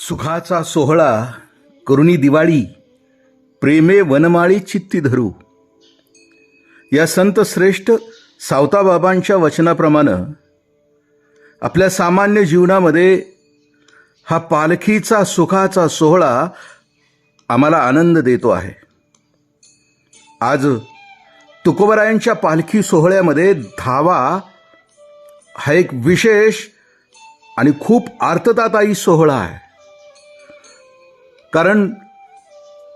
सुखाचा सोहळा करुणी दिवाळी, प्रेमे वनमाळी चित्ती धरू. या संत श्रेष्ठ सावताबाबांच्या वचनाप्रमाणे आपल्या सामान्य जीवनामध्ये हा पालखीचा सुखाचा सोहळा आम्हाला आनंद देतो आहे. आज तुकोबरायांच्या पालखी सोहळ्यामध्ये धावा हा एक विशेष आणि खूप आर्ततादायी सोहळा आहे. कारण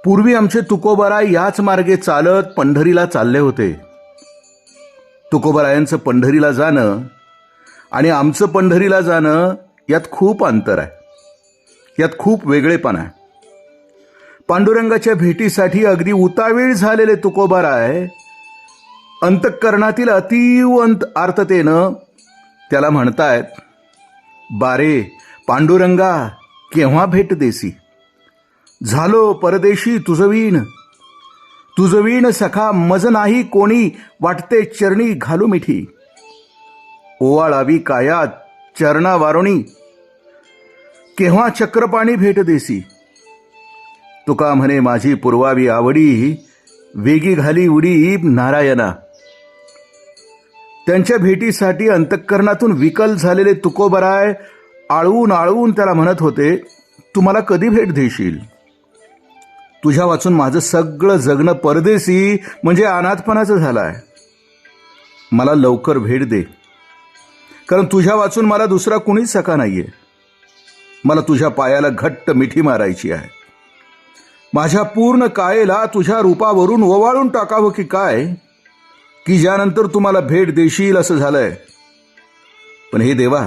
पूर्वी आमचे तुकोबराय याच मार्गे चालत पंढरीला चालले होते. तुकोबरायांचं पंढरीला जाणं आणि आमचं पंढरीला जाणं यात खूप अंतर आहे, यात खूप वेगळेपणा आहे. पांडुरंगाच्या भेटीसाठी अगदी उतावीळ झालेले तुकोबराय अंतःकरणातील अतीव आर्ततेनं त्याला म्हणतायत, बारे पांडुरंगा केव्हा भेट देसी, झालो परदेशी तुझवीण सखा मज नाही कोणी, वाटते चरणी घालू मिठी, ओवाळावी काया चरणा वारुणी, केव्हा चक्रपाणी भेट देसी, तुका म्हणे माझी पुरवावी आवडी, वेगी घाली उडी नारायणा. त्यांच्या भेटीसाठी अंतःकरणातून विकल झालेले तुकोबराय आळवून आळवून त्याला म्हणत होते, तू मला कधी भेट देशील? तुझ्या वाचून माझं सगळं जगणं परदेशी म्हणजे अनाथपणाचं झालं आहे. मला लवकर भेट दे, कारण तुझ्या वाचून मला दुसरा कुणीच सखा नाहीये. मला तुझ्या पायाला घट्ट मिठी मारायची आहे. माझ्या पूर्ण कायेला तुझ्या रूपावरून ओवाळून टाकावं की काय, की ज्यानंतर तुम्हाला भेट देशील असं झालंय. पण हे देवा,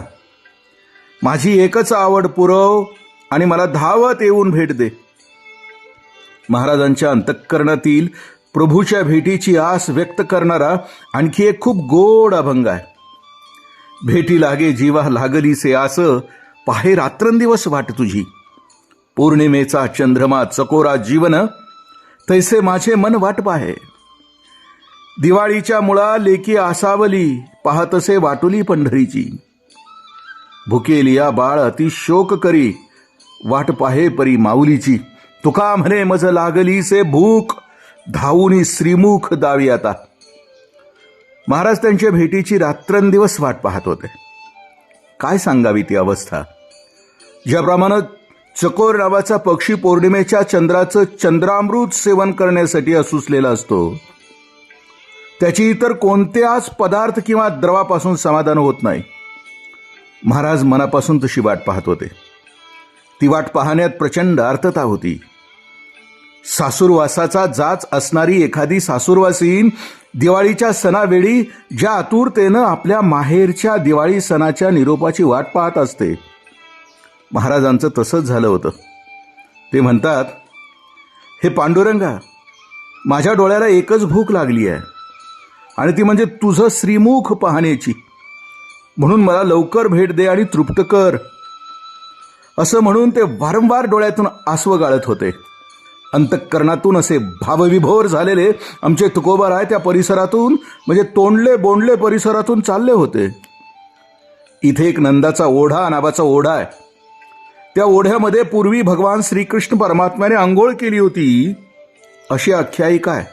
माझी एकच आवड पुरव आणि मला धावत येऊन भेट दे. महाराजांच्या अंतःकरणातील प्रभूच्या भेटीची आस व्यक्त करणारा आणखी एक खूप गोड अभंग आहे. भेटी लागे जीवा लागलीसे आस, पाहे रात्रंदिवस वाट तुझी, पौर्णिमेचा चंद्रमा चकोरा जीवन, तैसे माझे मन वाट पाहे. दिवाळीच्या मुळा लेकी आसावली, पाहतसे वाटुली पंढरीची, भुकेलिया बाळ अति शोक करी, वाट पाहे परी माऊलीची, तुका म्हणे मज लागली से भूक, धावूनी श्रीमुख दावी आता. महाराज त्यांच्या भेटीची रात्रंदिवस वाट पाहत होते. काय सांगावी ती अवस्था. ज्याप्रमाणे चकोर नावाचा पक्षी पौर्णिमेच्या चंद्राचं चंद्रामृत सेवन करण्यासाठी असुसलेला असतो, त्याची इतर कोणत्याच पदार्थ किंवा द्रवापासून समाधान होत नाही. महाराज मनापासून तशी वाट पाहत होते. ती वाट पाहण्यात प्रचंड अर्थता होती. सासूरवासाचा जाच असणारी एखादी सासूरवासीन दिवाळीच्या सणावेळी ज्या आतुरतेनं आपल्या माहेरच्या दिवाळी सणाच्या निरोपाची वाट पाहत असते, महाराजांचं तसंच झालं होतं. ते म्हणतात, हे पांडुरंगा, माझ्या डोळ्याला एकच भूक लागली आहे आणि ती म्हणजे तुझं श्रीमुख पाहण्याची. म्हणून मला लवकर भेट दे आणि तृप्त कर. असं म्हणून ते वारंवार डोळ्यातून आसवं गाळत होते. अंतःकरणातून असे भावविभोर झालेले आमचे तुकोबराय त्या परिसरातून म्हणजे तोंडले बोंडले परिसरातून चालले होते. इथे एक नंदाचा ओढा नावाचा ओढा आहे. त्या ओढ्यामध्ये पूर्वी भगवान श्रीकृष्ण परमात्म्याने आंघोळ केली होती अशी आख्यायिका आहे.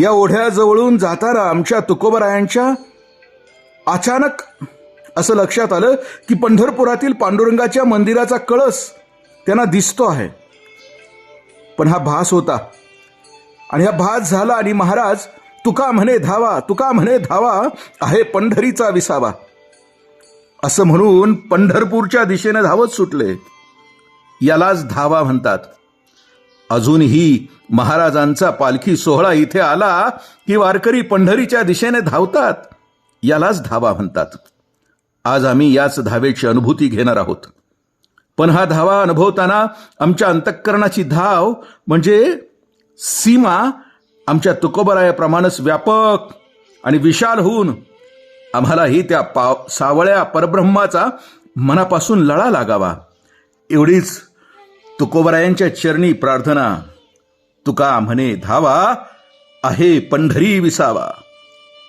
या ओढ्याजवळून जाताना आमच्या तुकोबरायांच्या अचानक असं लक्षात आलं की पंढरपुरातील पांडुरंगाच्या मंदिराचा कळस त्यांना दिसतो आहे. पण हा भास होता आणि हा भास झाला आणि महाराज तुका म्हणे धावा आहे पंढरीचा विसावा असं म्हणून पंढरपूरच्या दिशेने धावत सुटले. यालाच धावा म्हणतात. अजूनही महाराजांचा पालखी सोहळा इथे आला की वारकरी पंढरीच्या दिशेने धावतात. यालाच धावा म्हणतात. आज आम्ही याच धावेची अनुभूती घेणार आहोत. पण हा धावा अनुभवताना आमच्या अंतःकरणाची धाव म्हणजे सीमा आमच्या तुकोबरायाप्रमाणेच व्यापक आणि विशाल होऊन आम्हालाही त्या सावळ्या परब्रह्माचा मनापासून लळा लागावा, एवढीच तुकोबरायांच्या चरणी प्रार्थना. तुका म्हणे धावा आहे पंढरी विसावा.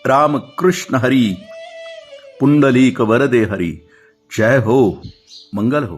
राम कृष्ण हरी, पुंडलीक वरदे हरी. जय हो, मंगल हो.